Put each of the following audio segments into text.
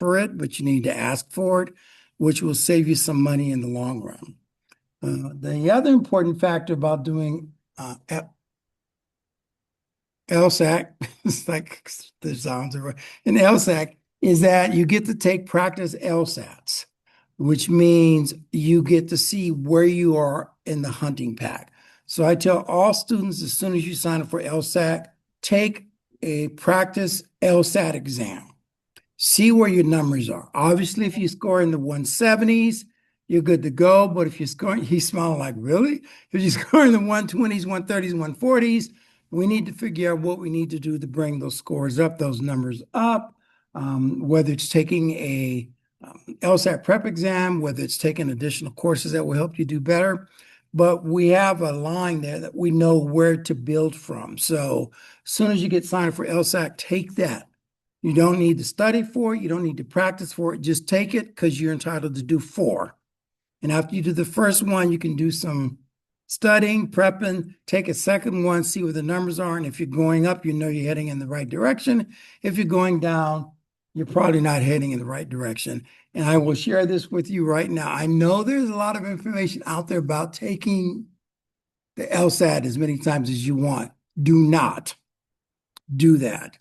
for it, but you need to ask for it, which will save you some money in the long run. The other important factor about doing LSAC, it's like the sounds of an LSAC, is that you get to take practice LSATs, which means you get to see where you are in the hunting pack. So I tell all students, as soon as you sign up for LSAC, take a practice LSAT exam. See where your numbers are. Obviously, if you score in the 170s, you're good to go. But if you're scoring, he's smiling like, really? If you score in the 120s, 130s, 140s, we need to figure out what we need to do to bring those scores up, those numbers up, whether it's taking a LSAT prep exam, whether it's taking additional courses that will help you do better. But we have a line there that we know where to build from. So as soon as you get signed up for LSAC, take that. You don't need to study for it. You don't need to practice for it. Just take it because you're entitled to do 4. And after you do the first one, you can do some studying, prepping, take a second one, see where the numbers are. And if you're going up, you know you're heading in the right direction. If you're going down, you're probably not heading in the right direction. And I will share this with you right now. I know there's a lot of information out there about taking the LSAT as many times as you want. Do not do that.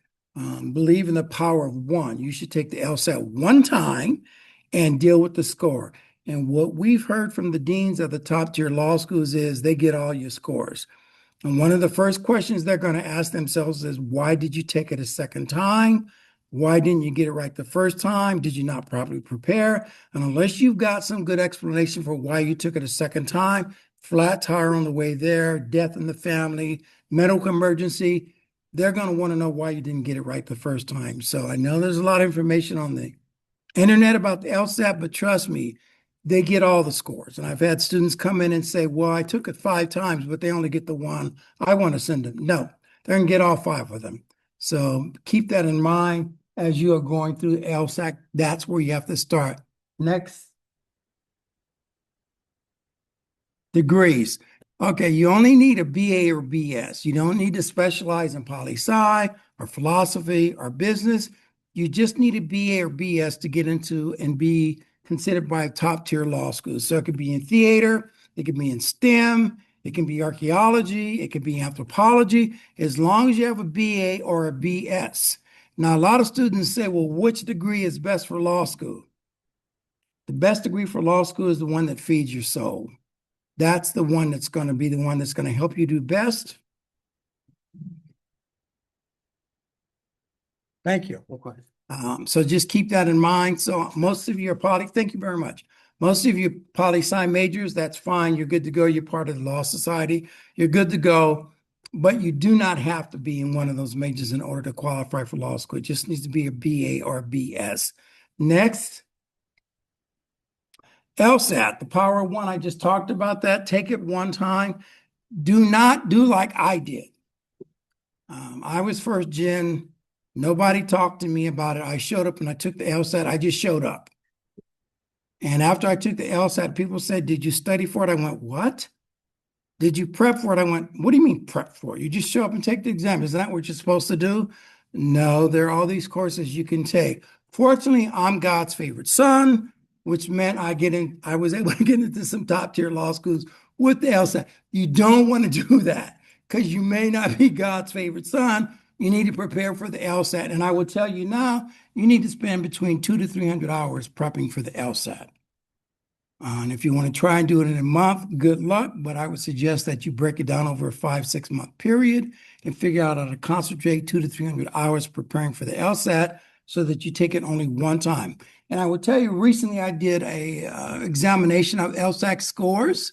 Believe in the power of one. You should take the LSAT one time and deal with the score. And what we've heard from the deans of the top tier law schools is they get all your scores. And one of the first questions they're going to ask themselves is, why did you take it a second time? Why didn't you get it right the first time? Did you not properly prepare? And unless you've got some good explanation for why you took it a second time, flat tire on the way there, death in the family, medical emergency, they're going to want to know why you didn't get it right the first time. So I know there's a lot of information on the internet about the LSAT, but trust me, they get all the scores. And I've had students come in and say, well, I took it 5 times, but they only get the one. I want to send them. No, they're going to get all 5 of them. So keep that in mind as you are going through LSAC. That's where you have to start. Next. Degrees. Okay, you only need a BA or BS. You don't need to specialize in poli-sci or philosophy or business. You just need a BA or BS to get into and be considered by top tier law schools. So it could be in theater, it could be in STEM, it can be archaeology, it could be anthropology, as long as you have a BA or a BS. Now, a lot of students say, well, which degree is best for law school? The best degree for law school is the one that feeds your soul. That's the one that's going to be the one that's going to help you do best. Thank you. So just keep that in mind. So most of your thank you very much. Most of you poli-sci majors, that's fine. You're good to go. You're part of the Law Society. You're good to go. But you do not have to be in one of those majors in order to qualify for law school. It just needs to be a BA or a BS. Next. LSAT, the power of one. I just talked about that. Take it one time. Do not do like I did. I was first gen. Nobody talked to me about it. I showed up and I took the LSAT. I just showed up. And after I took the LSAT, people said, did you study for it? I went, what? Did you prep for it? I went, what do you mean prep for it? You just show up and take the exam. Isn't that what you're supposed to do? No, there are all these courses you can take. Fortunately, I'm God's favorite son, which meant I was able to get into some top tier law schools with the LSAT. You don't want to do that because you may not be God's favorite son. You need to prepare for the LSAT. And I will tell you now, you need to spend between 200 to 300 hours prepping for the LSAT. And if you want to try and do it in a month, good luck. But I would suggest that you break it down over a 5-6 month period and figure out how to concentrate 200 to 300 hours preparing for the LSAT so that you take it only one time. And I will tell you, recently I did a examination of LSAT scores.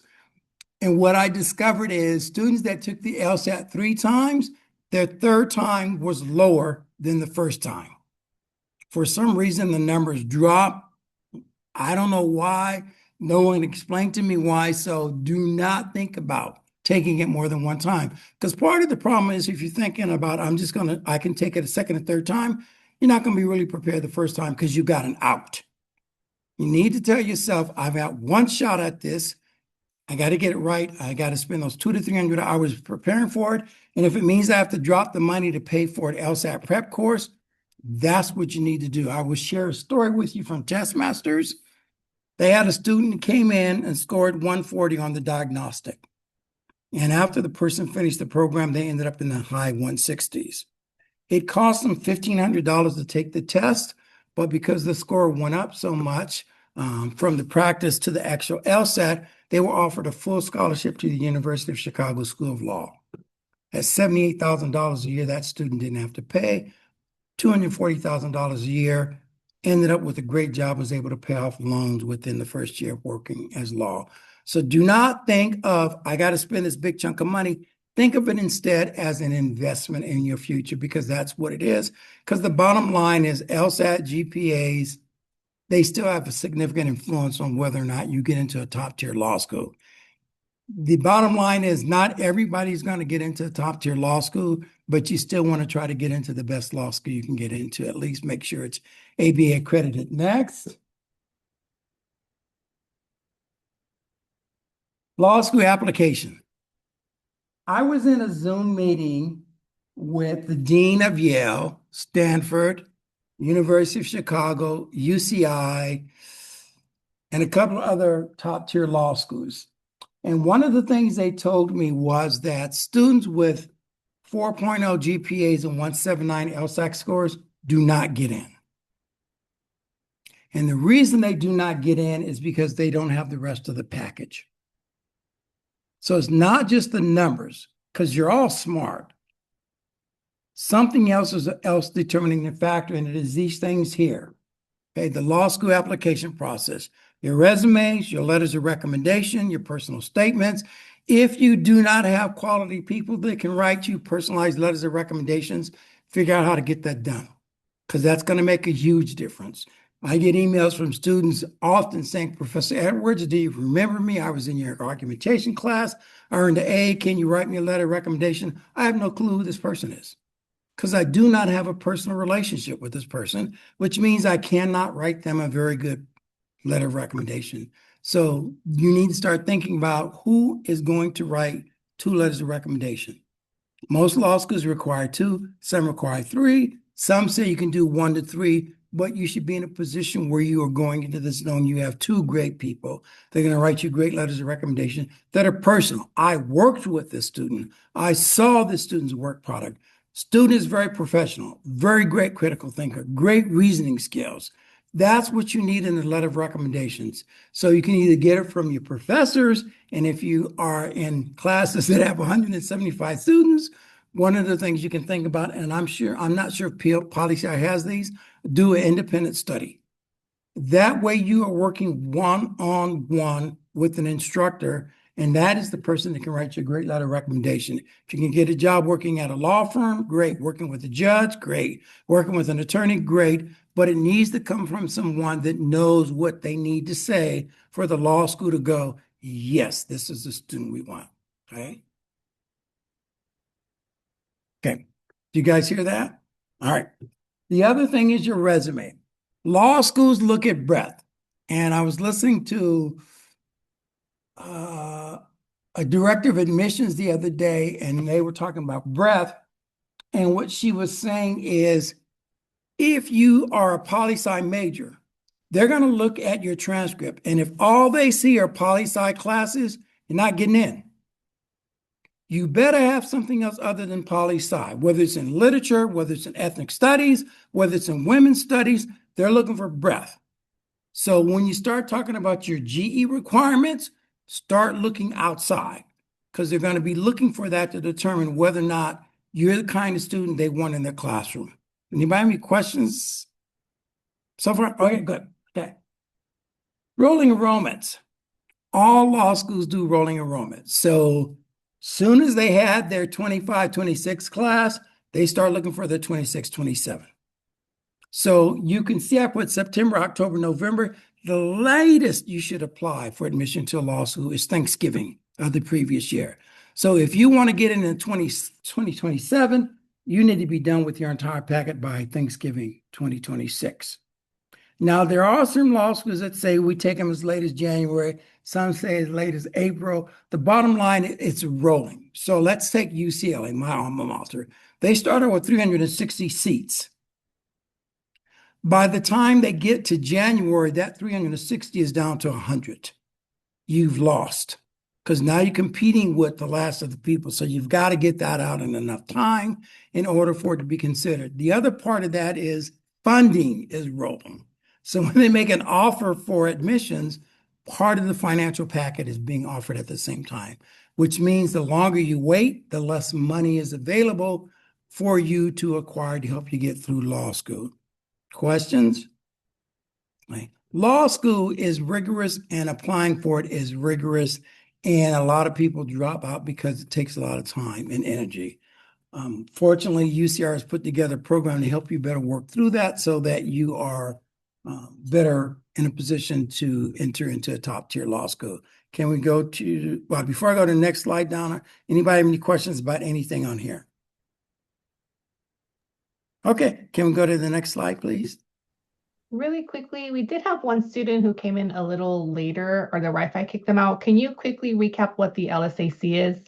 And what I discovered is students that took the LSAT 3 times, their third time was lower than the first time. For some reason, the numbers dropped. I don't know why. No one explained to me why. So do not think about taking it more than one time. Because part of the problem is if you're thinking about, I can take it a second and third time, you're not going to be really prepared the first time because you got an out. You need to tell yourself, I've got one shot at this. I got to get it right. I got to spend those 200 to 300 hours preparing for it. And if it means I have to drop the money to pay for an LSAT prep course, That's what you need to do. I will share a story with you from Test Masters. They had a student who came in and scored 140 on the diagnostic. And after the person finished the program, they ended up in the high 160s. It cost them $1,500 to take the test, but because the score went up so much from the practice to the actual LSAT, they were offered a full scholarship to the University of Chicago School of Law. At $78,000 a year, that student didn't have to pay. $240,000 a year, ended up with a great job, was able to pay off loans within the first year of working as law. So do not think of, I got to spend this big chunk of money. Think of it instead as an investment in your future, because that's what it is. Because the bottom line is LSAT, GPAs, they still have a significant influence on whether or not you get into a top tier law school. The bottom line is not everybody's going to get into a top tier law school, but you still want to try to get into the best law school you can get into. At least make sure it's ABA accredited. Next. Law school application. I was in a Zoom meeting with the dean of Yale, Stanford, University of Chicago, UCI, and a couple of other top tier law schools. And one of the things they told me was that students with 4.0 GPAs and 179 LSAT scores do not get in. And the reason they do not get in is because they don't have the rest of the package. So it's not just the numbers, because you're all smart. Something else is else determining the factor, and it is these things here. Okay, the law school application process, your resumes, your letters of recommendation, your personal statements. If you do not have quality people that can write you personalized letters of recommendations, figure out how to get that done, because that's going to make a huge difference. I get emails from students often saying, Professor Edwards, do you remember me? I was in your argumentation class. I earned an A. Can you write me a letter of recommendation? I have no clue who this person is, because I do not have a personal relationship with this person, which means I cannot write them a very good letter of recommendation. So you need to start thinking about who is going to write 2 letters of recommendation. Most law schools require 2, some require 3. Some say you can do 1 to 3, but you should be in a position where you are going into this knowing you have 2 great people. They're going to write you great letters of recommendation that are personal. I worked with this student. I saw this student's work product. Student is very professional, very great critical thinker, great reasoning skills. That's what you need in the letter of recommendations. So you can either get it from your professors, and if you are in classes that have 175 students, one of the things you can think about, and I'm not sure if Poli-Sci has these, do an independent study. That way you are working one-on-one with an instructor, and that is the person that can write you a great letter of recommendation. If you can get a job working at a law firm, great. Working with a judge, great. Working with an attorney, great. But it needs to come from someone that knows what they need to say for the law school to go, yes, this is the student we want. Okay. Okay. Do you guys hear that? All right. The other thing is your resume. Law schools look at breadth. And I was listening to a director of admissions the other day, and they were talking about breadth. And what she was saying is, if you are a poli-sci major, they're going to look at your transcript. And if all they see are poli-sci classes, you're not getting in. You better have something else other than poli-sci, whether it's in literature, whether it's in ethnic studies, whether it's in women's studies, they're looking for breadth. So when you start talking about your GE requirements, start looking outside, because they're going to be looking for that to determine whether or not you're the kind of student they want in their classroom. Anybody have any questions so far? Okay, good. Okay. Rolling enrollments. All law schools do rolling enrollments. So soon as they had their 25, 26 class, they start looking for their 26, 27. So you can see I put September, October, November. The latest you should apply for admission to a law school is Thanksgiving of the previous year. So if you want to get in 2027, you need to be done with your entire packet by Thanksgiving 2026. Now, there are some law schools that say we take them as late as January. Some say as late as April. The bottom line, it's rolling. So let's take UCLA, my alma mater. They started with 360 seats. By the time they get to January, that 360 is down to 100. You've lost because now you're competing with the last of the people. So you've got to get that out in enough time in order for it to be considered. The other part of that is funding is rolling. So when they make an offer for admissions, part of the financial packet is being offered at the same time, which means the longer you wait, the less money is available for you to acquire to help you get through law school. Questions? Right. Law school is rigorous and applying for it is rigorous. And a lot of people drop out because it takes a lot of time and energy. Fortunately, UCR has put together a program to help you better work through that so that you are better in a position to enter into a top tier law school. Can we go to, well, before I go to the next slide, Donna, anybody have any questions about anything on here? Okay, can we go to the next slide, please? Really quickly, we did have one student who came in a little later, or the Wi-Fi kicked them out. Can you quickly recap what the LSAC is?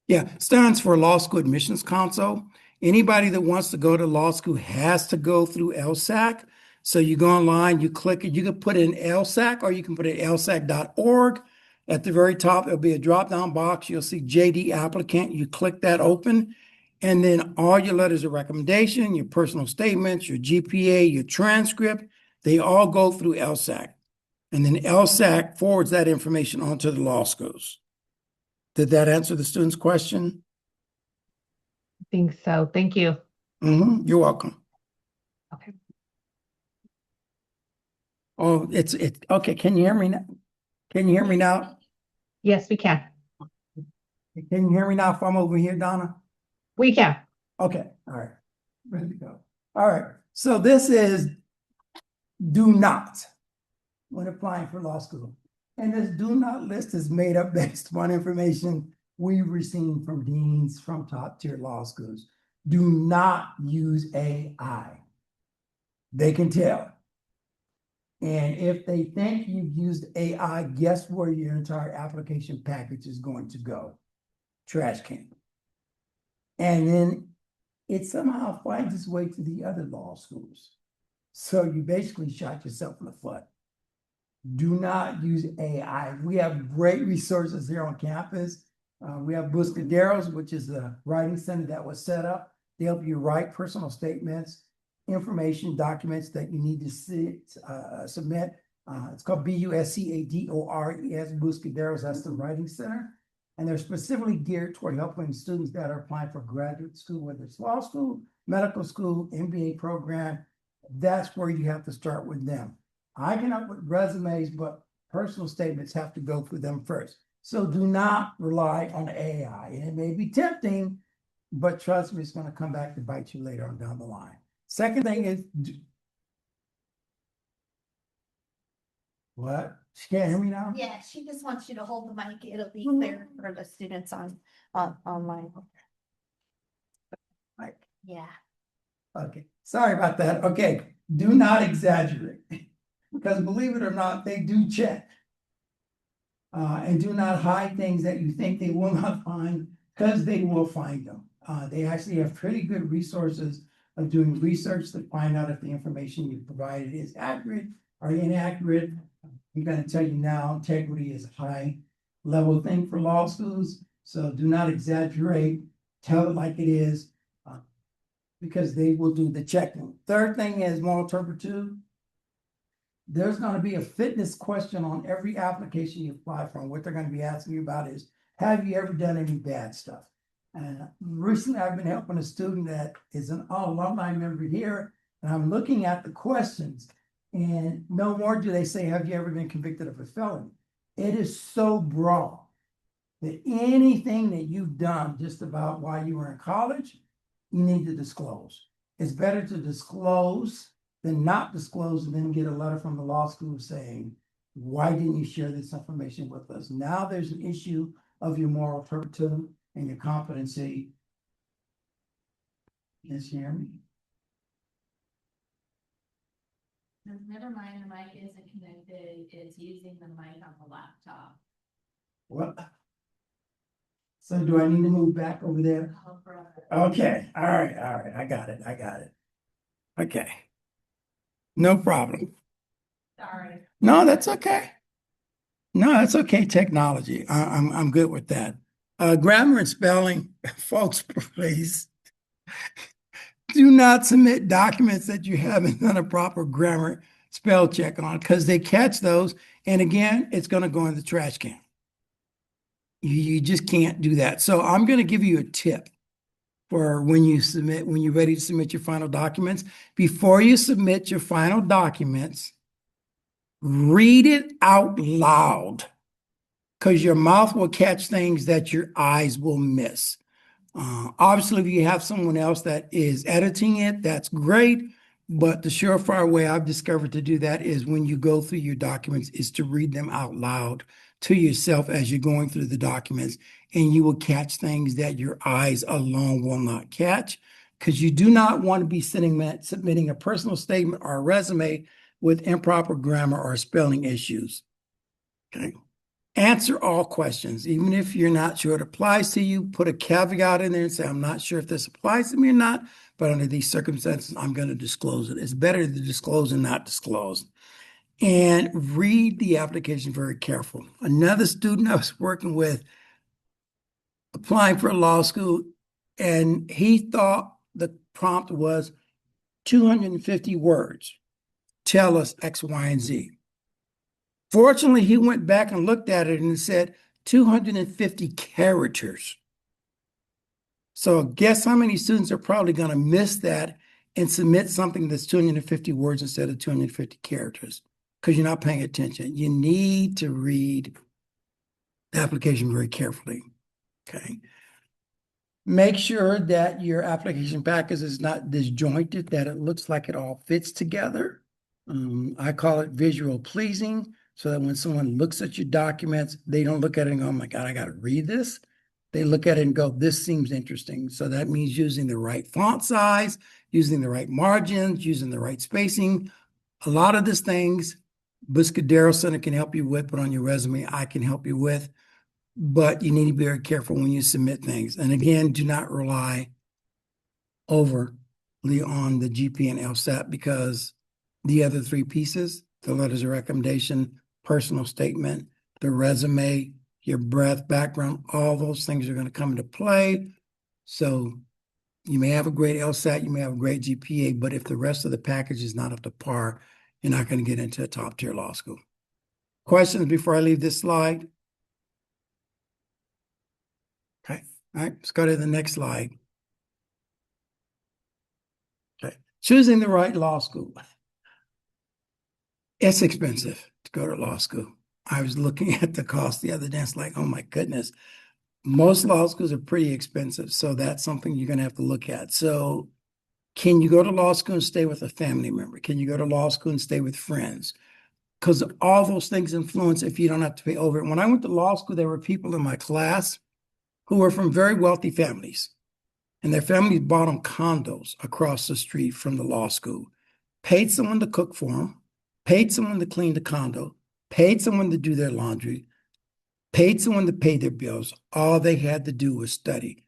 Yeah, stands for Law School Admissions Council. Anybody that wants to go to law school has to go through LSAC. So you go online, you click it, you can put in LSAC or you can put it lsac.org. At the very top, there'll be a drop-down box. You'll see JD applicant. You click that open, and then all your letters of recommendation, your personal statements, your GPA, your transcript, they all go through LSAC. And then LSAC forwards that information onto the law schools. Did that answer the student's question? I think so. Thank you. You're welcome. Okay. Oh, it's okay. Can you hear me now? Can you hear me now? Yes, we can. Can you hear me now if I'm over here, Donna? We can. Okay. All right. Ready to go. All right. So this is do not when applying for law school. And this do not list is made up based upon information we've received from deans from top tier law schools. Do not use AI. They can tell. And if they think you've used AI, guess where your entire application package is going to go? Trash can. And then it somehow finds its way to the other law schools. So you basically shot yourself in the foot. Do not use AI. We have great resources here on campus. We have Buscaderos, which is a writing center that was set up to help you write personal statements, information documents that you need to submit. It's called BUSCADORES, Buscaderos. That's the writing center. And they're specifically geared toward helping students that are applying for graduate school, whether it's law school, medical school, MBA program. That's where you have to start with them. I can help with resumes, but personal statements have to go through them first. So do not rely on AI. And it may be tempting, but trust me, it's going to come back to bite you later on down the line. Second thing is, what? She can't hear me now? Yeah, she just wants you to hold the mic. It'll be clear for the students online. Right. Yeah. Okay, sorry about that. Okay, do not exaggerate. Because believe it or not, they do check. And do not hide things that you think they will not find, because they will find them. They actually have pretty good resources of doing research to find out if the information you provided is accurate or inaccurate. I'm going to tell you now, integrity is a high level thing for law schools. So do not exaggerate, tell it like it is, because they will do the checking. Third thing is moral turpitude. There's going to be a fitness question on every application you apply for. What they're going to be asking you about is, have you ever done any bad stuff? And recently I've been helping a student that is an alumni member here, and I'm looking at the questions, and no more do they say, have you ever been convicted of a felony? It is so broad that anything that you've done just about while you were in college, you need to disclose. It's better to disclose than not disclose and then get a letter from the law school saying, why didn't you share this information with us? Now there's an issue of your moral turpitude and your competency. Yes, you hear me? Never mind, the mic isn't connected. It's using the mic on the laptop. What? So do I need to move back over there? Okay, all right, I got it. Okay. No problem. Sorry. No, that's okay. No, that's okay. Technology. I'm good with that. Grammar and spelling, folks, please do not submit documents that you haven't done a proper grammar spell check on because they catch those. And again, it's going to go in the trash can. You just can't do that. So I'm going to give you a tip for when you're ready to submit your final documents. Before you submit your final documents, read it out loud because your mouth will catch things that your eyes will miss. Obviously, if you have someone else that is editing it, that's great. But the surefire way I've discovered to do that is when you go through your documents is to read them out loud to yourself as you're going through the documents, and you will catch things that your eyes alone will not catch because you do not want to be submitting a personal statement or a resume with improper grammar or spelling issues. Okay. Answer all questions, even if you're not sure it applies to you. Put a caveat in there and say, I'm not sure if this applies to me or not, but under these circumstances, I'm going to disclose it. It's better to disclose than not disclose. And read the application very careful. Another student I was working with applying for law school, and he thought the prompt was 250 words. Tell us X, Y, and Z. Fortunately, he went back and looked at it and said 250 characters. So guess how many students are probably going to miss that and submit something that's 250 words instead of 250 characters because you're not paying attention. You need to read the application very carefully. Okay. Make sure that your application package is not disjointed, that it looks like it all fits together. I call it visual pleasing, so that when someone looks at your documents, they don't look at it and go, oh my God, I got to read this. They look at it and go, this seems interesting. So that means using the right font size, using the right margins, using the right spacing. A lot of these things, Buscadero Center can help you with, but on your resume, I can help you with. But you need to be very careful when you submit things. And again, do not rely overly on the GP and LSAT because the other three pieces, the letters of recommendation, personal statement, the resume, your breadth, background, all those things are going to come into play. So you may have a great LSAT, you may have a great GPA, but if the rest of the package is not up to par, you're not going to get into a top tier law school. Questions before I leave this slide? Okay. All right, let's go to the next slide. Okay. Choosing the right law school. It's expensive to go to law school. I was looking at the cost the other day. It's like, oh my goodness. Most law schools are pretty expensive. So that's something you're going to have to look at. So can you go to law school and stay with a family member? Can you go to law school and stay with friends? Because all those things influence if you don't have to pay over it. When I went to law school, there were people in my class who were from very wealthy families. And their families bought them condos across the street from the law school, paid someone to cook for them, paid someone to clean the condo, paid someone to do their laundry, paid someone to pay their bills. All they had to do was study.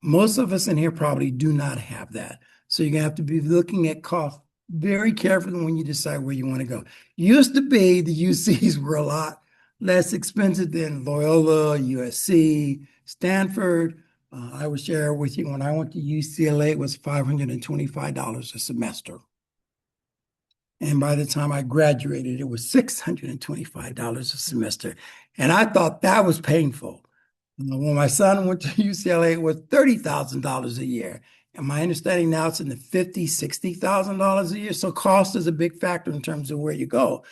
Most of us in here probably do not have that. So you're going to have to be looking at cost very carefully when you decide where you want to go. Used to be the UCs were a lot less expensive than Loyola, USC, Stanford. I will share with you when I went to UCLA, it was $525 a semester. And by the time I graduated, it was $625 a semester. And I thought that was painful. When my son went to UCLA, it was $30,000 a year. And my understanding now it's in the $50,000, $60,000 a year. So cost is a big factor in terms of where you go.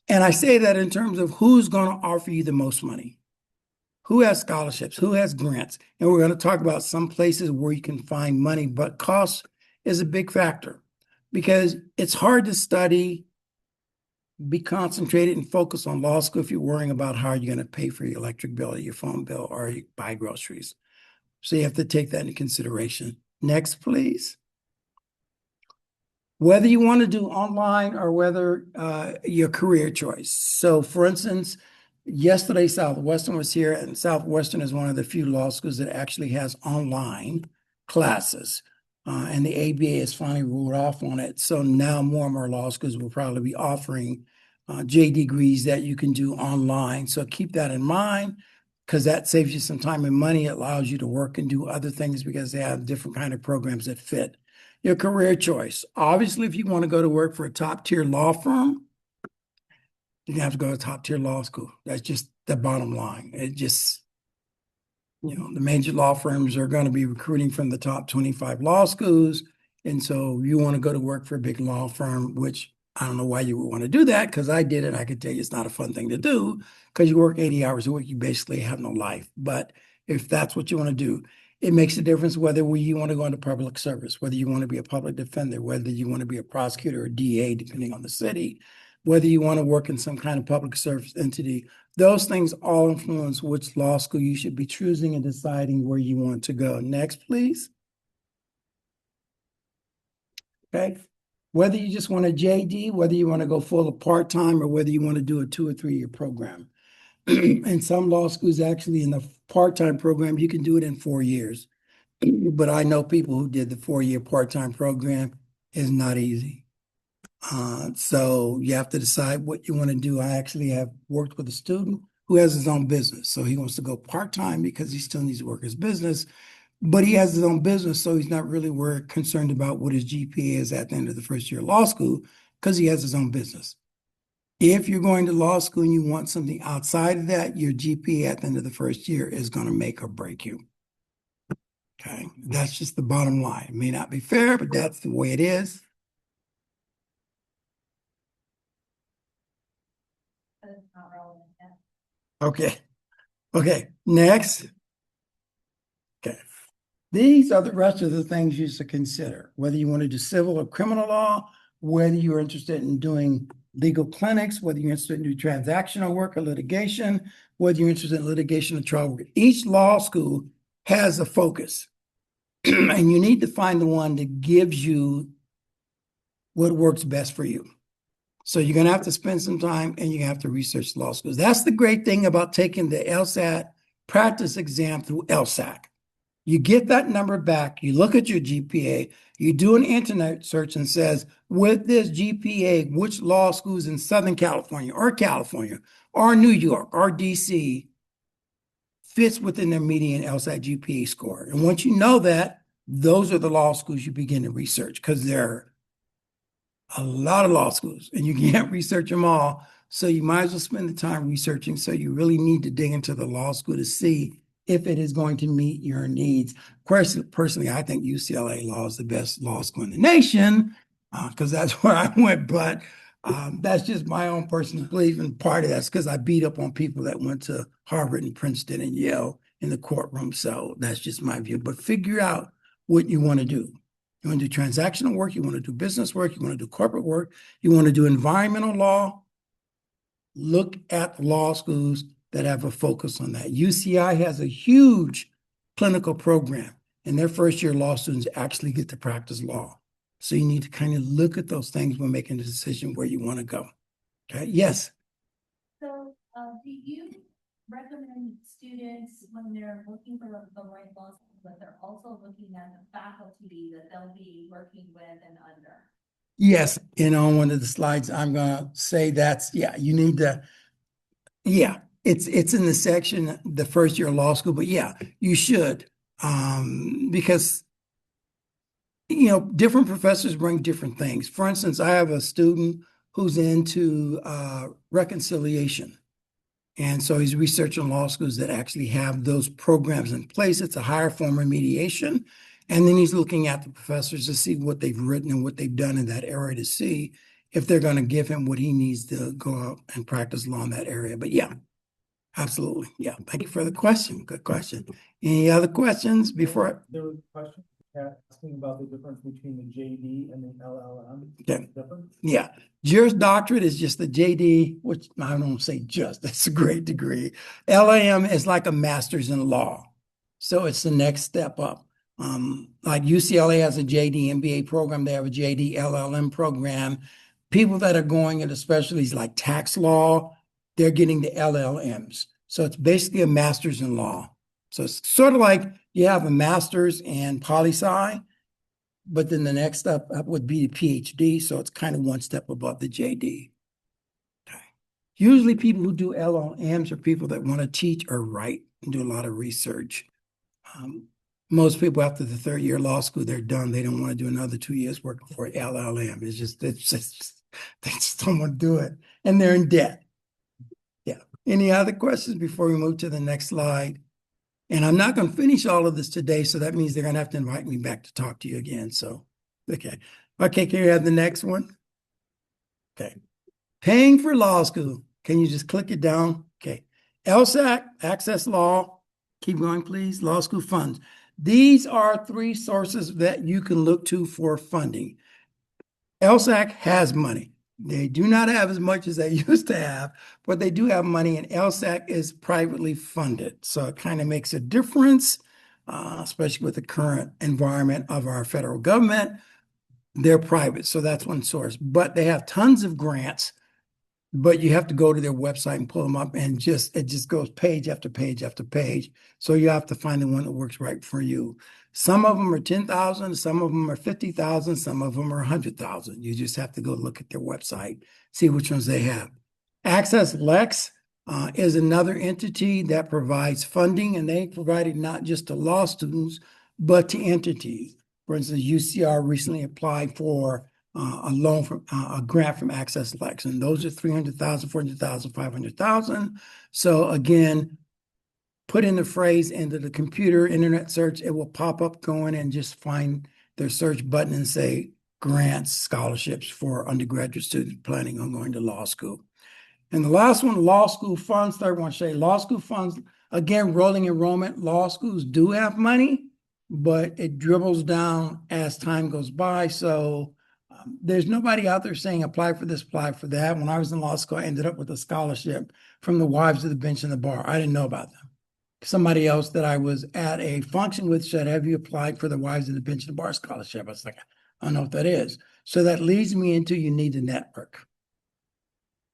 And I say that in terms of who's going to offer you the most money. Who has scholarships? Who has grants? And we're going to talk about some places where you can find money, but cost is a big factor because it's hard to study, be concentrated and focus on law school if you're worrying about how you're going to pay for your electric bill or your phone bill or you buy groceries. So you have to take that into consideration. Next, please. Whether you want to do online or whether your career choice. So for instance, yesterday Southwestern was here, and Southwestern is one of the few law schools that actually has online classes. And the ABA has finally ruled off on it. So now more and more law schools will probably be offering J degrees that you can do online. So keep that in mind, because that saves you some time and money. It allows you to work and do other things because they have different kind of programs that fit your career choice. Obviously, if you want to go to work for a top tier law firm, you have to go to top tier law school. That's just the bottom line. It just, the major law firms are going to be recruiting from the top 25 law schools. And so you want to go to work for a big law firm, which I don't know why you would want to do that, because I did it. I could tell you it's not a fun thing to do, because you work 80 hours a week, you basically have no life. But if that's what you want to do, it makes a difference whether you want to go into public service, whether you want to be a public defender, whether you want to be a prosecutor or DA, depending on the city, whether you want to work in some kind of public service entity. Those things all influence which law school you should be choosing and deciding where you want to go. Next, please. Okay. Whether you just want a JD, whether you want to go full of part-time, or whether you want to do a 2 or 3 year program. And some law schools actually in the part-time program, you can do it in 4 years. But I know people who did the 4-year part-time program. Is not easy. So you have to decide what you want to do. I actually have worked with a student who has his own business. So he wants to go part-time because he still needs to work his business, but he has his own business. So he's not really concerned about what his GPA is at the end of the first year of law school, because he has his own business. If you're going to law school and you want something outside of that, your GPA at the end of the first year is going to make or break you. Okay. That's just the bottom line. It may not be fair, but that's the way it is. That's not relevant yet. Okay. Okay. Next. Okay. These are the rest of the things you should consider, whether you want to do civil or criminal law, whether you're interested in doing legal clinics, whether you're interested in doing transactional work or litigation, whether you're interested in litigation or trial work. Each law school has a focus, and you need to find the one that gives you what works best for you. So you're going to have to spend some time, and you have to research law schools. That's the great thing about taking the LSAT practice exam through LSAC. You get that number back, you look at your GPA, you do an internet search and says, with this GPA, which law schools in Southern California or New York or DC fits within their median LSAT GPA score. And once you know that, those are the law schools you begin to research, because there are a lot of law schools and you can't research them all. So you might as well spend the time researching. So you really need to dig into the law school to see if it is going to meet your needs. Personally, I think UCLA law is the best law school in the nation, because that's where I went. But that's just my own personal belief. And part of that's because I beat up on people that went to Harvard and Princeton and Yale in the courtroom. So that's just my view. But figure out what you want to do. You want to do transactional work, you want to do business work, you want to do corporate work, you want to do environmental law. Look at law schools that have a focus on that. UCI has a huge clinical program, and their first year law students actually get to practice law. So you need to kind of look at those things when making a decision where you want to go. Okay, yes? So, do you recommend students when they're looking for the right law school, but they're also looking at the faculty that they'll be working with and under? Yes, and on one of the slides, I'm going to say you need to, it's in the section, the first year of law school, but you should, because, different professors bring different things. For instance, I have a student who's into reconciliation. And so he's researching law schools that actually have those programs in place. It's a higher form of mediation. And then he's looking at the professors to see what they've written and what they've done in that area to see if they're going to give him what he needs to go out and practice law in that area. But absolutely. Yeah. Thank you for the question. Good question. Any other questions before? There was a question asking about the difference between the JD and the LLM. Okay. Difference? Yeah. Juris Doctorate is just the JD, which I don't say just, that's a great degree. LAM is like a master's in law. So it's the next step up. Like UCLA has a JD MBA program, they have a JD LLM program. People that are going into specialties like tax law, they're getting the LLMs. So it's basically a master's in law. So it's sort of like you have a master's in poli-sci, but then the next step up would be the PhD, so it's kind of one step above the JD. Okay. Usually people who do LLMs are people that want to teach or write and do a lot of research. Most people after the third year of law school, they're done. They don't want to do another 2 years working for LLM. It's just they just don't want to do it. And they're in debt. Yeah. Any other questions before we move to the next slide? And I'm not going to finish all of this today, so that means they're going to have to invite me back to talk to you again. So, okay. Okay, can you have the next one? Okay. Paying for law school. Can you just click it down? Okay. LSAC, Access Law. Keep going, please. Law school funds. These are three sources that you can look to for funding. LSAC has money. They do not have as much as they used to have, but they do have money, and LSAC is privately funded. So it kind of makes a difference, especially with the current environment of our federal government. They're private, so that's one source. But they have tons of grants, but you have to go to their website and pull them up, and it just goes page after page after page. So you have to find the one that works right for you. Some of them are 10,000, some of them are 50,000, some of them are 100,000. You just have to go look at their website, see which ones they have. Access Lex is another entity that provides funding, and they provide it not just to law students, but to entities. For instance, UCR recently applied for a loan from a grant from Access Lex, and those are 300,000, 400,000, 500,000. So again, put in the phrase into the computer internet search, it will pop up. Go in and just find their search button and say grants, scholarships for undergraduate students planning on going to law school. And the last one, law school funds. Third one, Shay, law school funds. Again, rolling enrollment. Law schools do have money, but it dribbles down as time goes by. So there's nobody out there saying apply for this, apply for that. When I was in law school, I ended up with a scholarship from the Wives of the Bench and the Bar. I didn't know about them. Somebody else that I was at a function with said, have you applied for the Wives of the Bench and the Bar scholarship? I was like, I don't know what that is. So that leads me into you need a network.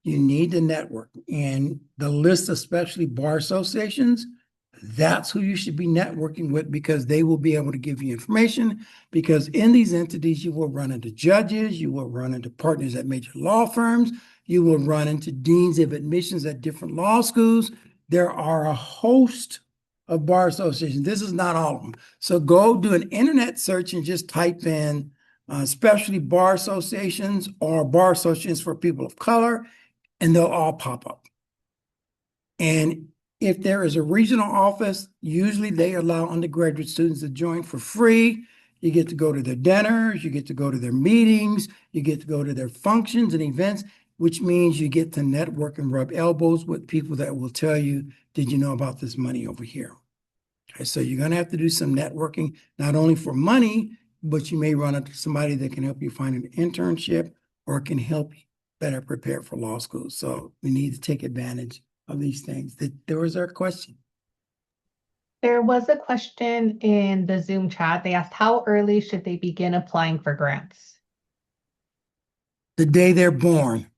You need to network, and the list, especially bar associations, that's who you should be networking with, because they will be able to give you information. Because in these entities, you will run into judges, you will run into partners at major law firms, you will run into deans of admissions at different law schools. There are a host of bar associations. This is not all of them. So go do an internet search and just type in especially bar associations or bar associations for people of color, and they'll all pop up. And if there is a regional office, usually they allow undergraduate students to join for free. You get to go to their dinners, you get to go to their meetings, you get to go to their functions and events, which means you get to network and rub elbows with people that will tell you, did you know about this money over here? Okay, so you're going to have to do some networking, not only for money, but you may run into somebody that can help you find an internship or can help you better prepare for law school. So we need to take advantage of these things. There was our question. There was a question in the Zoom chat. They asked, how early should they begin applying for grants? The day they're born.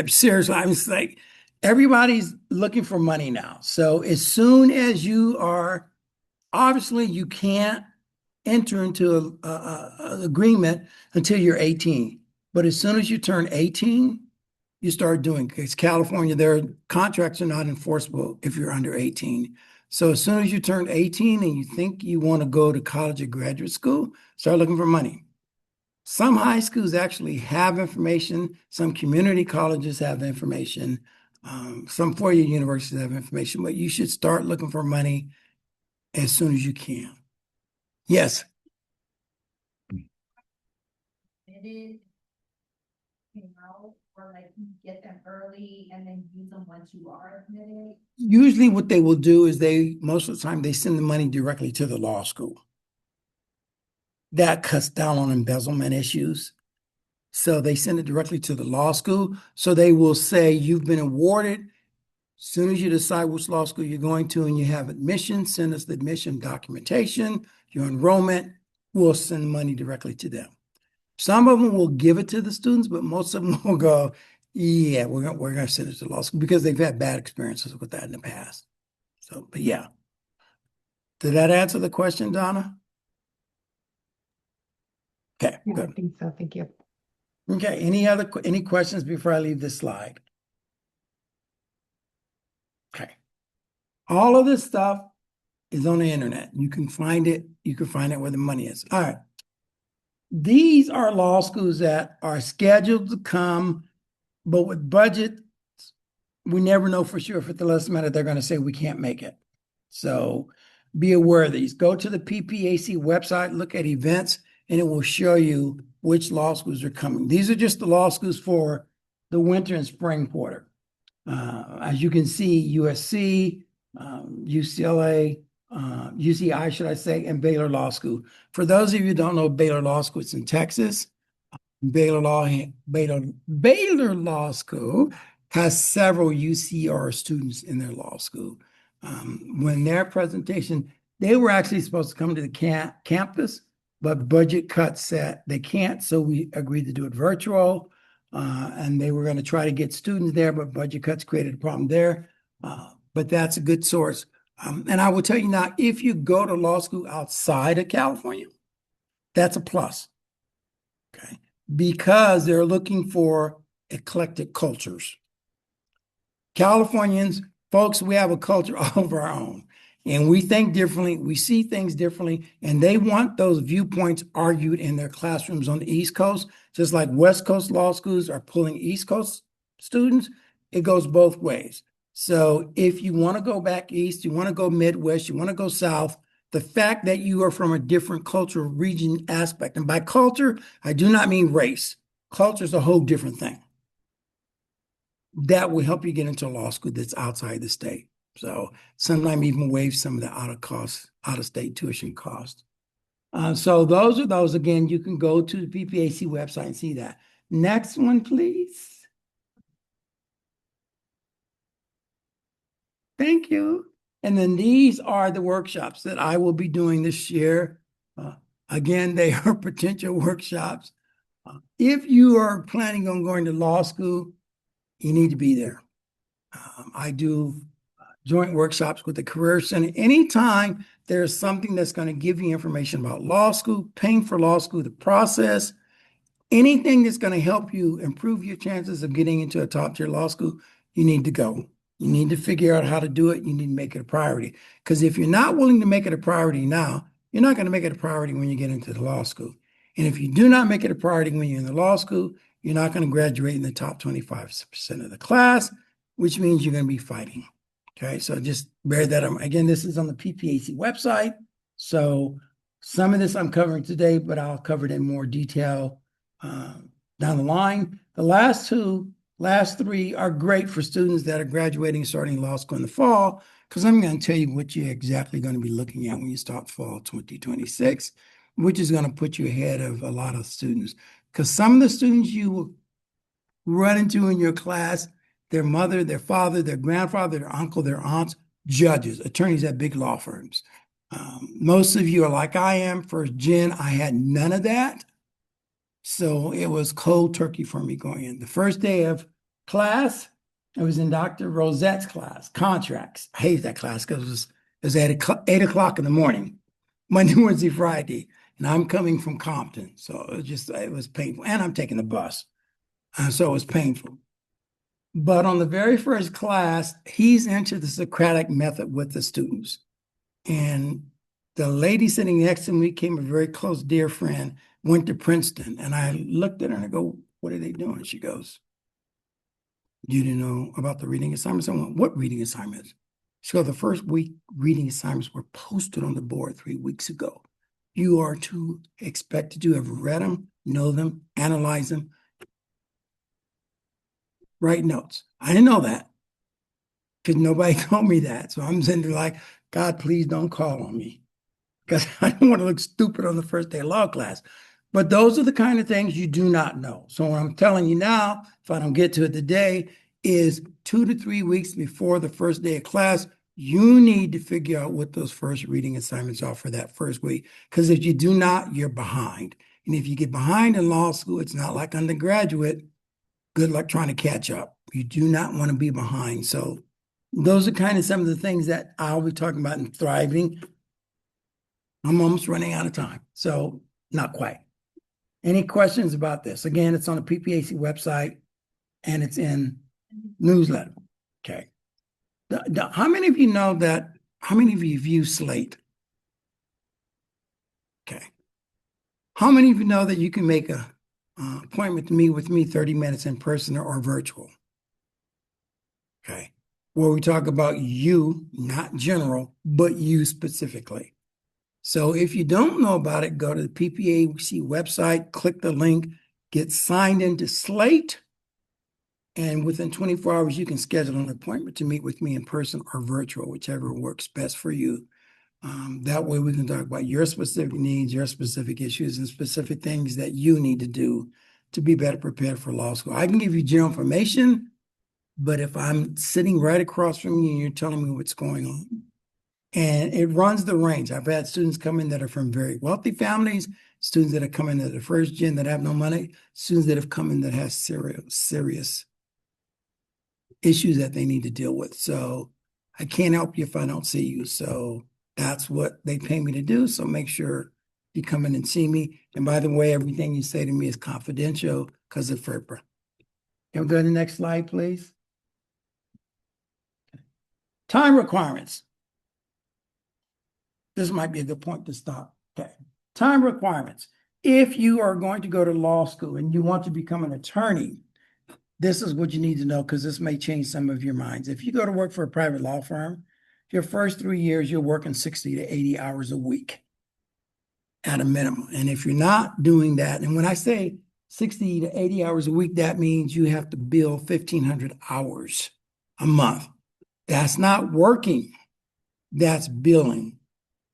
Seriously, I'm just like, everybody's looking for money now. So as soon as you are, obviously you can't enter into an agreement until you're 18. But as soon as you turn 18, you start doing, because California, their contracts are not enforceable if you're under 18. So as soon as you turn 18 and you think you want to go to college or graduate school, start looking for money. Some high schools actually have information. Some community colleges have information. Some four-year universities have information, but you should start looking for money as soon as you can. Yes. Admitted, or like you get them early and then use them once you are admitted? Usually what they will do is most of the time they send the money directly to the law school. That cuts down on embezzlement issues. So they send it directly to the law school. So they will say, you've been awarded. As soon as you decide which law school you're going to and you have admission, send us the admission documentation, your enrollment, we'll send money directly to them. Some of them will give it to the students, but most of them will go, yeah, we're going to send it to law school, because they've had bad experiences with that in the past. So, but yeah. Did that answer the question, Donna? Okay, Yeah, I good. think so. Thank you. Okay, any questions before I leave this slide? Okay. All of this stuff is on the internet. You can find it. You can find out where the money is. All right. These are law schools that are scheduled to come, but with budget, we never know for sure if at the last minute they're going to say we can't make it. So be aware of these. Go to the PPAC website, look at events, and it will show you which law schools are coming. These are just the law schools for the winter and spring quarter. As you can see, USC, UCLA, UCI, should I say, and Baylor Law School. For those of you who don't know Baylor Law School, it's in Texas. Baylor Law School has several UCR students in their law school. When their presentation, they were actually supposed to come to the campus, but budget cuts said they can't, so we agreed to do it virtual. And they were going to try to get students there, but budget cuts created a problem there. But that's a good source. And I will tell you now, if you go to law school outside of California, that's a plus. Okay. Because they're looking for eclectic cultures. Californians, folks, we have a culture all of our own. And we think differently, we see things differently, and they want those viewpoints argued in their classrooms on the East Coast, just like West Coast law schools are pulling East Coast students. It goes both ways. So if you want to go back east, you want to go Midwest, you want to go south, the fact that you are from a different cultural region aspect, and by culture, I do not mean race. Culture is a whole different thing. That will help you get into a law school that's outside the state. So sometimes even waive some of the out of state tuition costs. So those are those. Again, you can go to the PPAC website and see that. Next one, please. Thank you. And then these are the workshops that I will be doing this year. Again, they are potential workshops. If you are planning on going to law school, you need to be there. I do joint workshops with the Career Center. Anytime there's something that's going to give you information about law school, paying for law school, the process, anything that's going to help you improve your chances of getting into a top tier law school, you need to go. You need to figure out how to do it. You need to make it a priority. Because if you're not willing to make it a priority now, you're not going to make it a priority when you get into the law school. And if you do not make it a priority when you're in the law school, you're not going to graduate in the top 25% of the class, which means you're going to be fighting. Okay, so just bear that in mind. Again, this is on the PPAC website. So some of this I'm covering today, but I'll cover it in more detail down the line. The last three are great for students that are graduating, starting law school in the fall, because I'm going to tell you what you're exactly going to be looking at when you start fall 2026, which is going to put you ahead of a lot of students. Because some of the students you will run into in your class, their mother, their father, their grandfather, their uncle, their aunts, judges, attorneys at big law firms. Most of you are like I am, first gen. I had none of that. So it was cold turkey for me going in. The first day of class, I was in Dr. Rosette's class, contracts. I hated that class because it was at 8 o'clock in the morning, Monday, Wednesday, Friday. And I'm coming from Compton. So it was painful. And I'm taking the bus. So it was painful. But on the very first class, he's into the Socratic method with the students. And the lady sitting next to me became a very close, dear friend, went to Princeton. And I looked at her and I go, what are they doing? She goes, you didn't know about the reading assignments? I went, what reading assignments? She goes, the first week reading assignments were posted on the board 3 weeks ago. You are to expect to have read them, know them, analyze them, write notes. I didn't know that because nobody told me that. So I'm sitting there like, God, please don't call on me because I don't want to look stupid on the first day of law class. But those are the kind of things you do not know. So what I'm telling you now, if I don't get to it today, is 2 to 3 weeks before the first day of class, you need to figure out what those first reading assignments are for that first week. Because if you do not, you're behind. And if you get behind in law school, it's not like undergraduate. Good luck trying to catch up. You do not want to be behind. So those are kind of some of the things that I'll be talking about in Thriving. I'm almost running out of time. So not quite. Any questions about this? Again, it's on the PPAC website and it's in newsletter. Okay. How many of you know that? How many of you view Slate? Okay. How many of you know that you can make a appointment to meet with me 30 minutes in person or virtual? Okay. Where we talk about you, not general, but you specifically. So if you don't know about it, go to the PPAC website, click the link, get signed into Slate, and within 24 hours, you can schedule an appointment to meet with me in person or virtual, whichever works best for you. That way we can talk about your specific needs, your specific issues, and specific things that you need to do to be better prepared for law school. I can give you general information, but if I'm sitting right across from you and you're telling me what's going on, and it runs the range. I've had students come in that are from very wealthy families, students that have come in that are first gen that have no money, students that have come in that have serious issues that they need to deal with. So I can't help you if I don't see you. So that's what they pay me to do. So make sure you come in and see me. And by the way, everything you say to me is confidential because of FERPA. Can we go to the next slide, please? Time requirements. This might be a good point to stop. Okay. Time requirements. If you are going to go to law school and you want to become an attorney, this is what you need to know because this may change some of your minds. If you go to work for a private law firm, your first 3 years, you're working 60 to 80 hours a week at a minimum. And if you're not doing that, and when I say 60 to 80 hours a week, that means you have to bill 1,500 hours a month. That's not working. That's billing.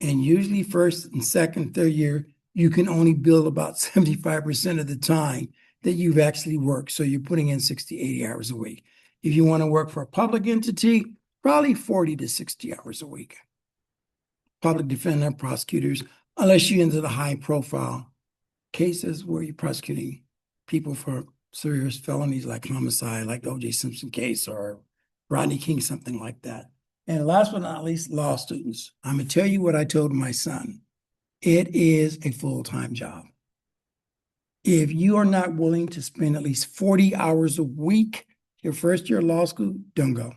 And usually first and second, third year, you can only bill about 75% of the time that you've actually worked. So you're putting in 60, 80 hours a week. If you want to work for a public entity, probably 40 to 60 hours a week. Public defender, prosecutors, unless you're into the high profile cases where you're prosecuting people for serious felonies like homicide, like the O.J. Simpson case or Rodney King, something like that. And last but not least, law students. I'm going to tell you what I told my son. It is a full-time job. If you are not willing to spend at least 40 hours a week your first year of law school, don't go.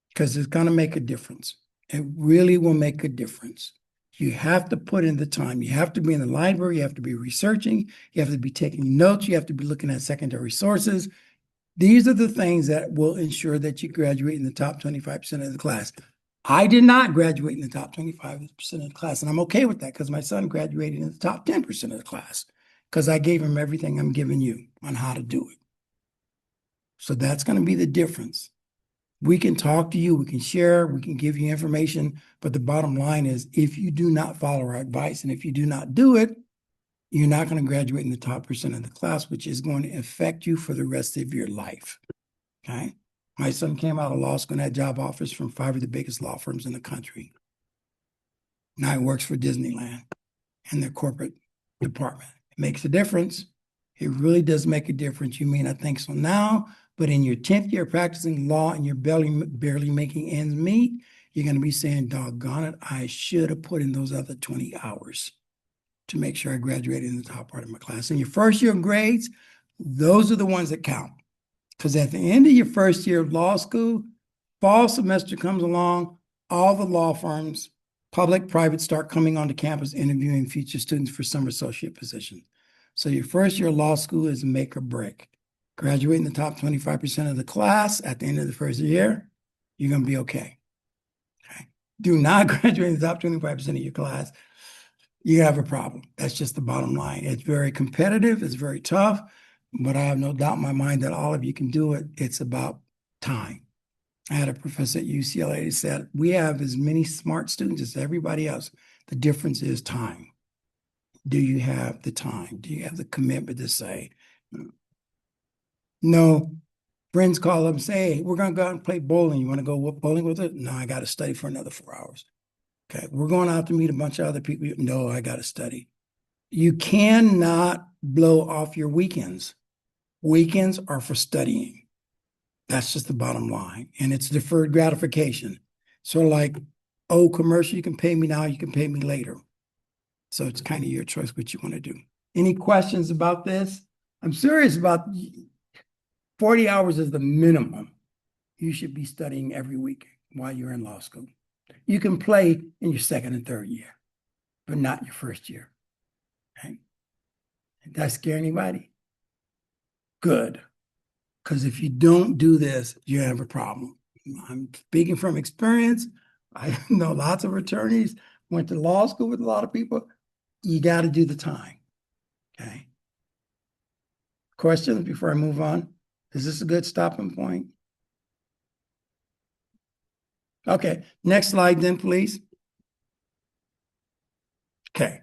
Because it's going to make a difference. It really will make a difference. You have to put in the time. You have to be in the library. You have to be researching. You have to be taking notes. You have to be looking at secondary sources. These are the things that will ensure that you graduate in the top 25% of the class. I did not graduate in the top 25% of the class, and I'm okay with that because my son graduated in the top 10% of the class because I gave him everything I'm giving you on how to do it. So that's going to be the difference. We can talk to you, we can share, we can give you information, but the bottom line is if you do not follow our advice and if you do not do it, you're not going to graduate in the top percent of the class, which is going to affect you for the rest of your life. Okay. My son came out of law school and had job offers from 5 of the biggest law firms in the country. Now he works for Disneyland and their corporate department. It makes a difference. It really does make a difference. You may not think so now, but in your 10th year practicing law and you're barely making ends meet, you're going to be saying, doggone it, I should have put in those other 20 hours to make sure I graduated in the top part of my class. In your first year of grades, those are the ones that count. Because at the end of your first year of law school, fall semester comes along, all the law firms, public, private, start coming onto campus interviewing future students for summer associate positions. So your first year of law school is make or break. Graduate in the top 25% of the class at the end of the first year, you're going to be okay. Okay. Do not graduate in the top 25% of your class, you have a problem. That's just the bottom line. It's very competitive. It's very tough, but I have no doubt in my mind that all of you can do it. It's about time. I had a professor at UCLA who said, we have as many smart students as everybody else. The difference is time. Do you have the time? Do you have the commitment to say, no, friends call up and say, hey, we're going to go out and play bowling. You want to go bowling with it? No, I got to study for another 4 hours. Okay, we're going out to meet a bunch of other people. No, I got to study. You cannot blow off your weekends. Weekends are for studying. That's just the bottom line. And it's deferred gratification. So like, oh, commercial, you can pay me now, you can pay me later. So it's kind of your choice what you want to do. Any questions about this? I'm serious about 40 hours is the minimum you should be studying every week while you're in law school. You can play in your second and third year, but not your first year. Okay? Did that scare anybody? Good. Because if you don't do this, you have a problem. I'm speaking from experience. I know lots of attorneys, went to law school with a lot of people. You got to do the time. Okay. Questions before I move on? Is this a good stopping point? Okay. Next slide then, please. Okay.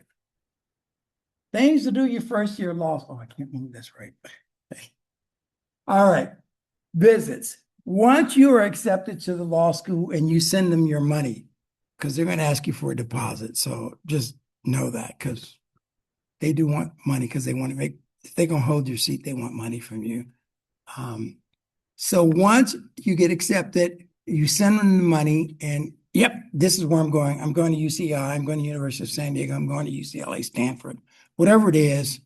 Things to do your first year of law school. Oh, I can't move this right. Okay. All right. Visits. Once you are accepted to the law school and you send them your money, because they're going to ask you for a deposit. So just know that, because they do want money, because they want to make, if they're going to hold your seat, they want money from you. So once you get accepted, you send them the money and, yep, this is where I'm going. I'm going to UCI. I'm going to University of San Diego. I'm going to UCLA, Stanford, whatever it is,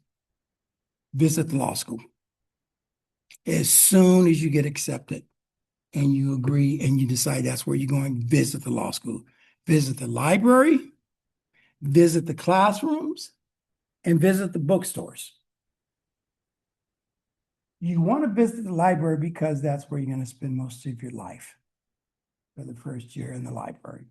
visit the law school. As soon as you get accepted and you agree and you decide that's where you're going, visit the law school. Visit the library, visit the classrooms, and visit the bookstores. You want to visit the library because that's where you're going to spend most of your life for the first year in the library.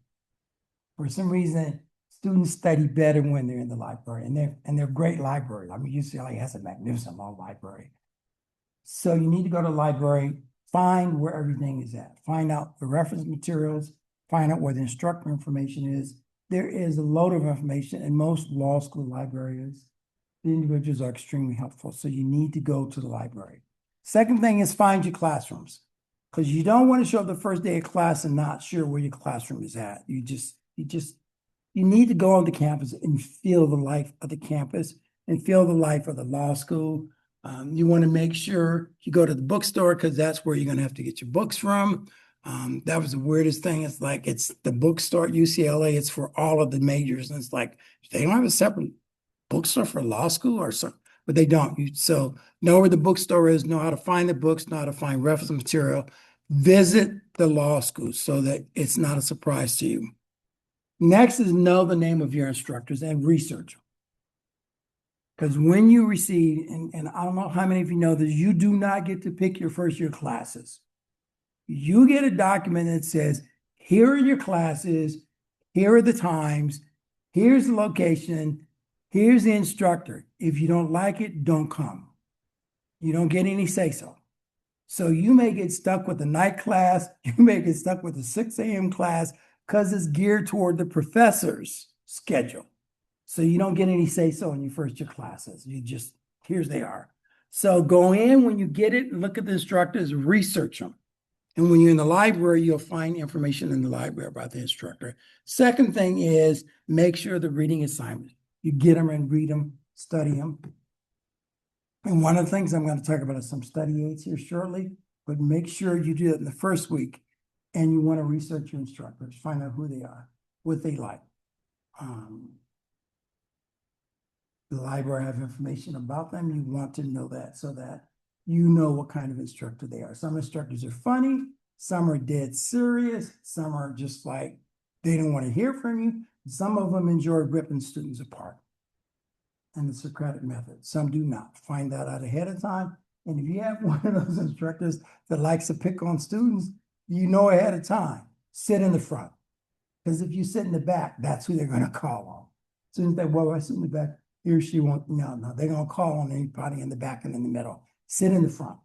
For some reason, students study better when they're in the library, and they're great libraries. I mean, UCLA has a magnificent law library. So you need to go to the library, find where everything is at, find out the reference materials, find out where the instructor information is. There is a load of information in most law school libraries. The individuals are extremely helpful, so you need to go to the library. Second thing is find your classrooms, because you don't want to show up the first day of class and not sure where your classroom is at. You need to go on the campus and feel the life of the campus and feel the life of the law school. You want to make sure you go to the bookstore, because that's where you're going to have to get your books from. That was the weirdest thing. It's like, it's the bookstore at UCLA. It's for all of the majors. And it's like, they don't have a separate bookstore for law school or something, but they don't. So know where the bookstore is, know how to find the books, know how to find reference material. Visit the law school so that it's not a surprise to you. Next is know the name of your instructors and research them. Because when you receive, and I don't know how many of you know this, you do not get to pick your first year classes. You get a document that says, here are your classes, here are the times, here's the location, here's the instructor. If you don't like it, don't come. You don't get any say-so. So you may get stuck with the night class, you may get stuck with the 6 a.m. class, because it's geared toward the professor's schedule. So you don't get any say-so in your first year classes. You just, here's they are. So go in when you get it, look at the instructors, research them. And when you're in the library, you'll find information in the library about the instructor. Second thing is make sure the reading assignments, you get them and read them, study them. And one of the things I'm going to talk about is some study aids here shortly, but make sure you do it in the first week. And you want to research your instructors, find out who they are, what they like. The library have information about them. You want to know that so that you know what kind of instructor they are. Some instructors are funny, some are dead serious, some are just like, they don't want to hear from you. Some of them enjoy ripping students apart and the Socratic method. Some do not. Find that out ahead of time. And if you have one of those instructors that likes to pick on students, you know ahead of time, sit in the front. Because if you sit in the back, that's who they're going to call on. As soon as they, well, I sit in the back, he or she won't, no, they're going to call on anybody in the back and in the middle. Sit in the front.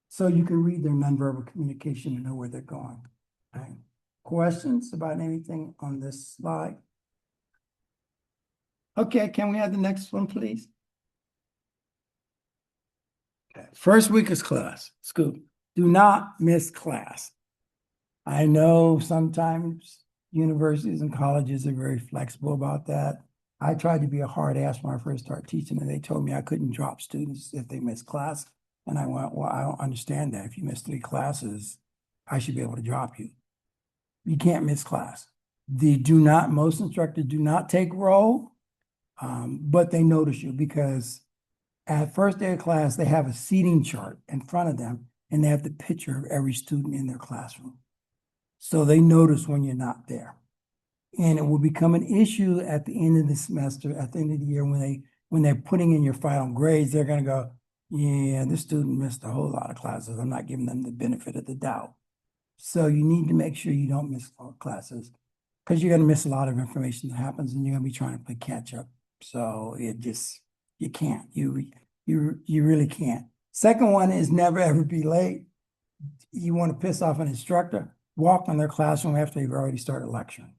So you can read their nonverbal communication and know where they're going. Okay. Questions about anything on this slide? Okay, can we have the next one, please? Okay. First week of class, school. Do not miss class. I know sometimes universities and colleges are very flexible about that. I tried to be a hard ass when I first started teaching, and they told me I couldn't drop students if they missed class. And I went, well, I don't understand that. If you miss 3 classes, I should be able to drop you. You can't miss class. Most instructors do not take roll, but they notice you because at first day of class, they have a seating chart in front of them and they have the picture of every student in their classroom. So they notice when you're not there. And it will become an issue at the end of the semester, at the end of the year, when they're putting in your final grades, they're gonna go, yeah, this student missed a whole lot of classes. I'm not giving them the benefit of the doubt. So you need to make sure you don't miss all classes because you're gonna miss a lot of information that happens and you're gonna be trying to play catch up. So you can't, you really can't. Second one is never ever be late. You want to piss off an instructor, walk in their classroom after they've already started lecturing.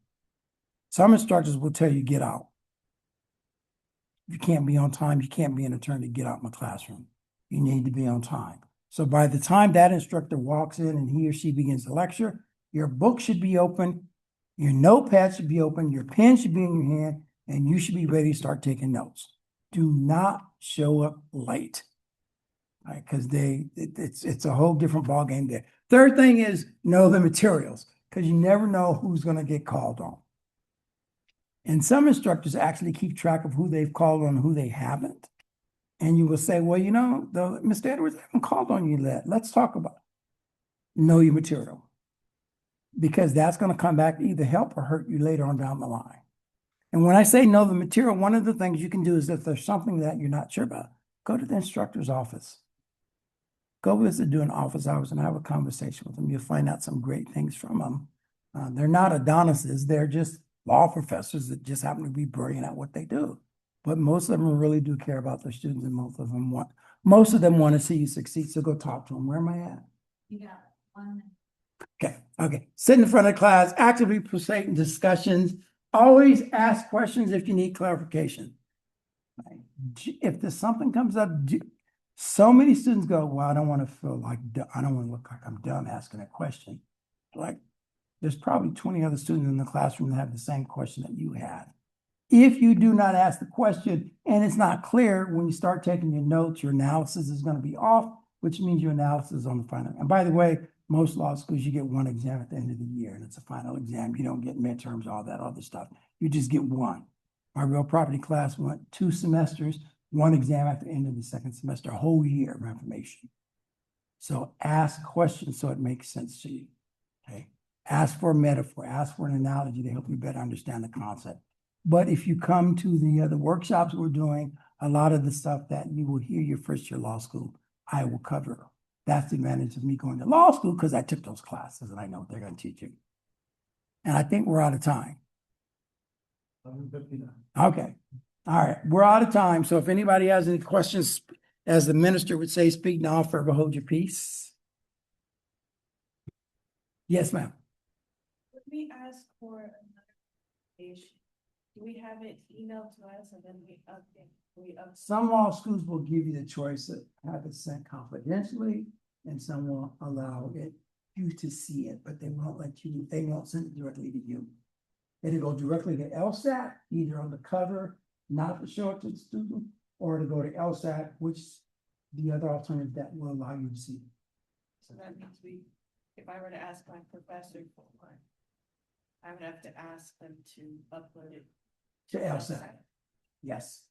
Some instructors will tell you, get out. You can't be on time. You can't be an attorney. Get out of my classroom. You need to be on time. So by the time that instructor walks in and he or she begins the lecture, your book should be open, your notepad should be open, your pen should be in your hand, and you should be ready to start taking notes. Do not show up late. Right? Because it's a whole different ballgame there. Third thing is know the materials, because you never know who's going to get called on. And some instructors actually keep track of who they've called on and who they haven't. And you will say, well, you know, Mr. Edwards, I haven't called on you yet. Let's talk about it. Know your material. Because that's going to come back to either help or hurt you later on down the line. And when I say know the material, one of the things you can do is if there's something that you're not sure about, go to the instructor's office. Go visit during office hours and have a conversation with them. You'll find out some great things from them. They're not Adonises. They're just law professors that just happen to be brilliant at what they do. But most of them really do care about their students, and most of them want to see you succeed. So go talk to them. Where am I at? You got one. Okay. Sit in front of class, actively participate in discussions. Always ask questions if you need clarification. Right? If there's something comes up, so many students go, well, I don't want to feel like, I don't want to look like I'm dumb asking a question. Like, there's probably 20 other students in the classroom that have the same question that you had. If you do not ask the question and it's not clear, when you start taking your notes, your analysis is going to be off, which means your analysis is on the final. And by the way, most law schools, you get one exam at the end of the year, and it's a final exam. You don't get midterms, all that other stuff. You just get one. My real property class went 2 semesters, 1 exam at the end of the second semester, a whole year of information. So ask questions so it makes sense to you. Okay. Ask for a metaphor, ask for an analogy to help you better understand the concept. But if you come to the other workshops we're doing, a lot of the stuff that you will hear your first year law school, I will cover. That's the advantage of me going to law school because I took those classes and I know what they're going to teach you. And I think we're out of time. 159. Okay. All right. We're out of time. So if anybody has any questions, as the minister would say, speak now, forever hold your peace. Yes, ma'am. Would we ask for another application? Do we have it emailed to us and then we update? Some law schools will give you the choice of have it sent confidentially, and some will allow you to see it, but they won't send it directly to you. It'll go directly to LSAT, either on the cover, not to show it to the student, or to go to LSAT, which the other alternative that will allow you to see it. So that means if I were to ask my professor for one, I would have to ask them to upload it To LSAT. Yes.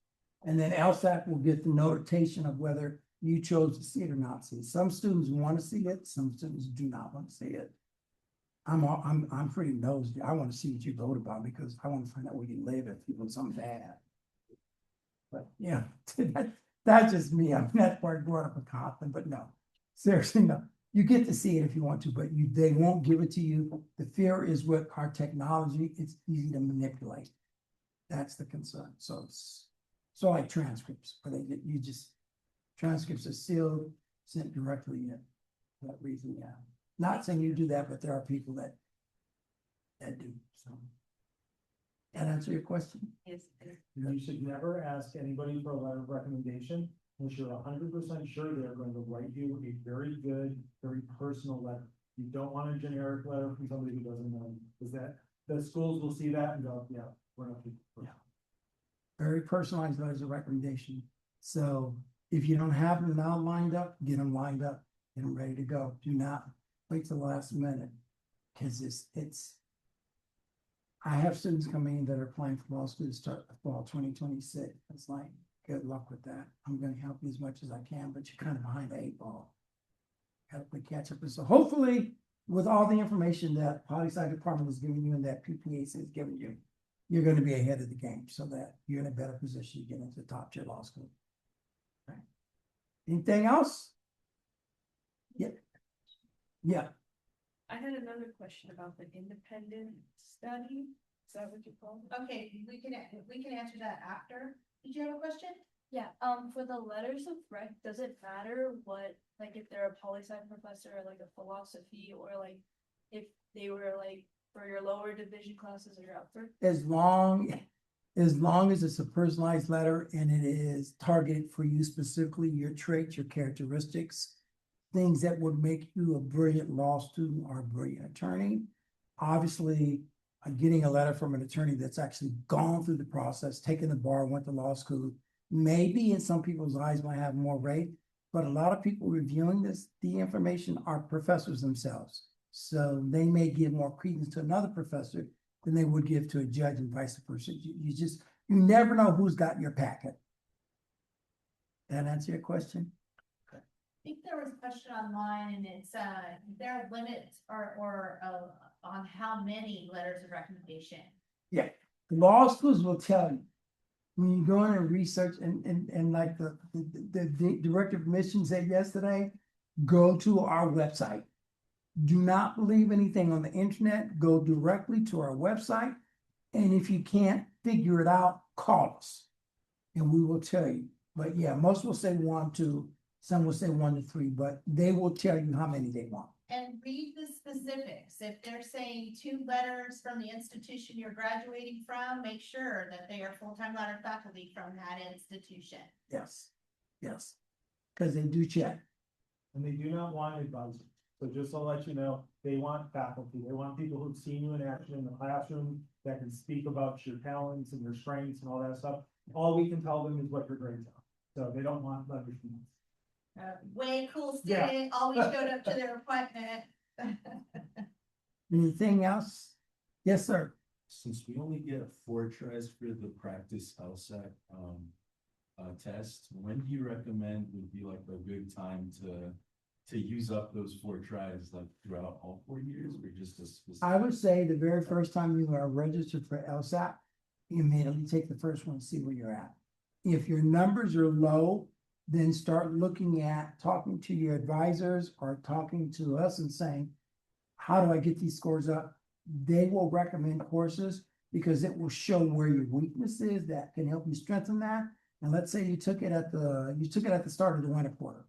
And then LSAT will get the notation of whether you chose to see it or not see it. Some students want to see it, some students do not want to see it. I'm pretty nosy. I want to see what you wrote about because I want to find out where you live if you wrote something bad. But yeah, that's just me. I'm not part of growing up in Compton, but no, seriously, no. You get to see it if you want to, but they won't give it to you. The fear is with our technology, it's easy to manipulate. That's the concern. So it's like transcripts, where transcripts are sealed, sent directly in. For that reason, yeah. Not saying you do that, but there are people that do. So that answer your question? Yes. You should never ask anybody for a letter of recommendation unless you're 100% sure they're going to write you a very good, very personal letter. You don't want a generic letter from somebody who doesn't know, because the schools will see that and go, yeah, we're not. Yeah. Very personalized letters of recommendation. So if you don't have them now lined up, get them lined up, get them ready to go. Do not wait till the last minute, because it's I have students coming in that are applying for law school to start fall 2026. It's like, good luck with that. I'm gonna help you as much as I can, but you're kind of behind the eight ball. Help me catch up. And so hopefully, with all the information that Poli Sci Department is giving you and that PPAC is giving you, you're gonna be ahead of the game so that you're in a better position to get into the top tier law school. Right. Anything else? Yeah. Yeah. I had another question about the independent study. Is that what you call it? Okay, we can answer that after. Did you have a question? Yeah, for the letters of rec, does it matter what, like, if they're a poli-sci professor, or like a philosophy, or like, if they were like for your lower division classes or your upper? As long as it's a personalized letter and it is targeted for you specifically, your traits, your characteristics, things that would make you a brilliant law student or a brilliant attorney. Obviously, getting a letter from an attorney that's actually gone through the process, taken the bar, went to law school, maybe in some people's eyes might have more weight, but a lot of people reviewing the information are professors themselves. So they may give more credence to another professor than they would give to a judge and vice versa. You never know who's got your packet. That answer your question? I think there was a question online and it's, there are limits or on how many letters of recommendation. Yeah, the law schools will tell you. When you go in and research and like the director of admissions said yesterday, go to our website. Do not believe anything on the internet. Go directly to our website. And if you can't figure it out, call us and we will tell you. But yeah, most will say 1, 2, some will say 1 to 3, but they will tell you how many they want. And read the specifics. If they're saying 2 letters from the institution you're graduating from, make sure that they are full-time letter faculty from that institution. Yes, yes, because they do check. And they do not want advisors. So just to let you know, they want faculty. They want people who've seen you in action in the classroom that can speak about your talents and your strengths and all that stuff. All we can tell them is what your grades are. So they don't want letters from us. Way cool student, always showed up to their appointment. Anything else? Yes, sir. Since we only get 4 tries for the practice LSAT test, when do you recommend would be like a good time to use up those 4 tries, like throughout all 4 years, or just a specific? I would say the very first time you are registered for LSAT, you immediately take the first one and see where you're at. If your numbers are low, then start looking at talking to your advisors or talking to us and saying, how do I get these scores up? They will recommend courses because it will show where your weakness is that can help you strengthen that. And let's say you took it at the start of the winter quarter.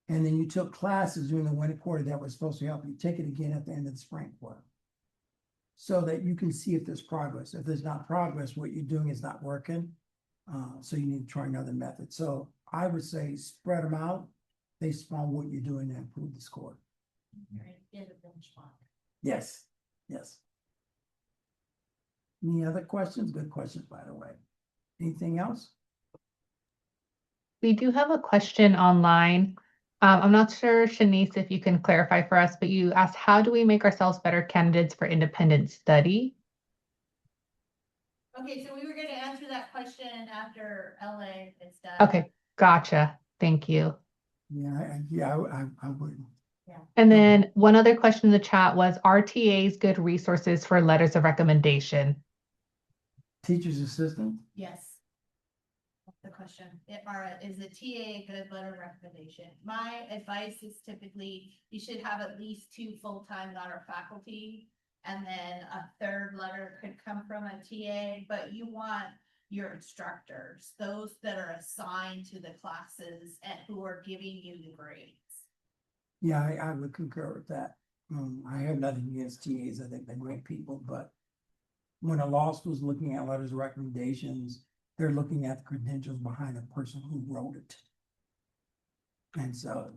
And then you took classes during the winter quarter that were supposed to help you. Take it again at the end of the spring quarter. So that you can see if there's progress. If there's not progress, what you're doing is not working. So you need to try another method. So I would say spread them out based upon what you're doing to improve the score. Right, get a benchmark. Yes, yes. Any other questions? Good questions, by the way. Anything else? We do have a question online. I'm not sure, Shanice, if you can clarify for us, but you asked, how do we make ourselves better candidates for independent study? Okay, so we were gonna answer that question after LA is done. Okay, gotcha. Thank you. Yeah, I would. And then one other question in the chat was, are TAs good resources for letters of recommendation? Teacher's assistant? Yes. That's the question. Is a TA a good letter of recommendation? My advice is typically you should have at least 2 full-time letter faculty. And then a 3rd letter could come from a TA, but you want your instructors, those that are assigned to the classes and who are giving you the grades. Yeah, I would concur with that. I have nothing against TAs. I think they're great people, but when a law school is looking at letters of recommendations, they're looking at the credentials behind the person who wrote it. And so,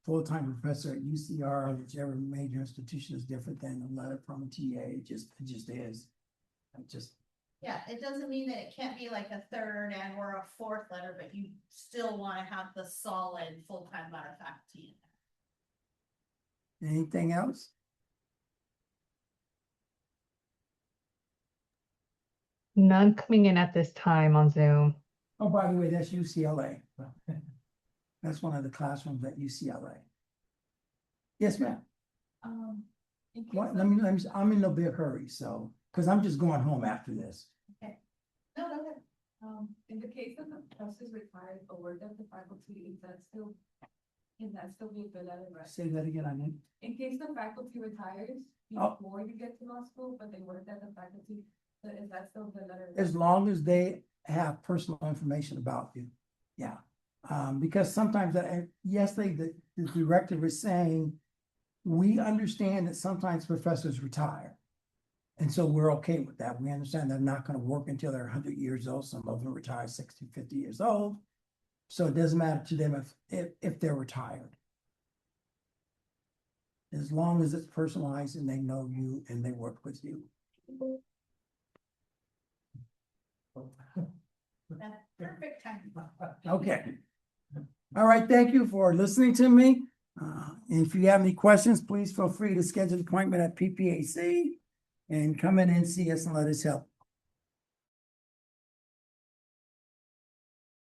full-time professor at UCR, or whichever major institution is different than a letter from a TA. It just is. Yeah, it doesn't mean that it can't be like a 3rd and or a 4th letter, but you still want to have the solid full-time letter faculty in there. Anything else? None coming in at this time on Zoom. Oh, by the way, that's UCLA. That's one of the classrooms at UCLA. Yes, ma'am. In case What, of- I'm in no big hurry, so, because I'm just going home after this. No, no, no. In the case of the professors retired or worked at the faculty, can that still be a good letter, right? Say that again, I mean. In case the faculty retires Oh. before you get to law school, but they worked at the faculty, so is that still a good letter? As long as they have personal information about you, yeah. Because sometimes that, yes, the director is saying, we understand that sometimes professors retire. And so we're okay with that. We understand they're not gonna work until they're 100 years old. Some of them retire 60, 50 years old. So it doesn't matter to them if they're retired. As long as it's personalized and they know you and they work with you. That's perfect time. Okay. All right, thank you for listening to me. And if you have any questions, please feel free to schedule an appointment at PPAC and come in and see us and let us help.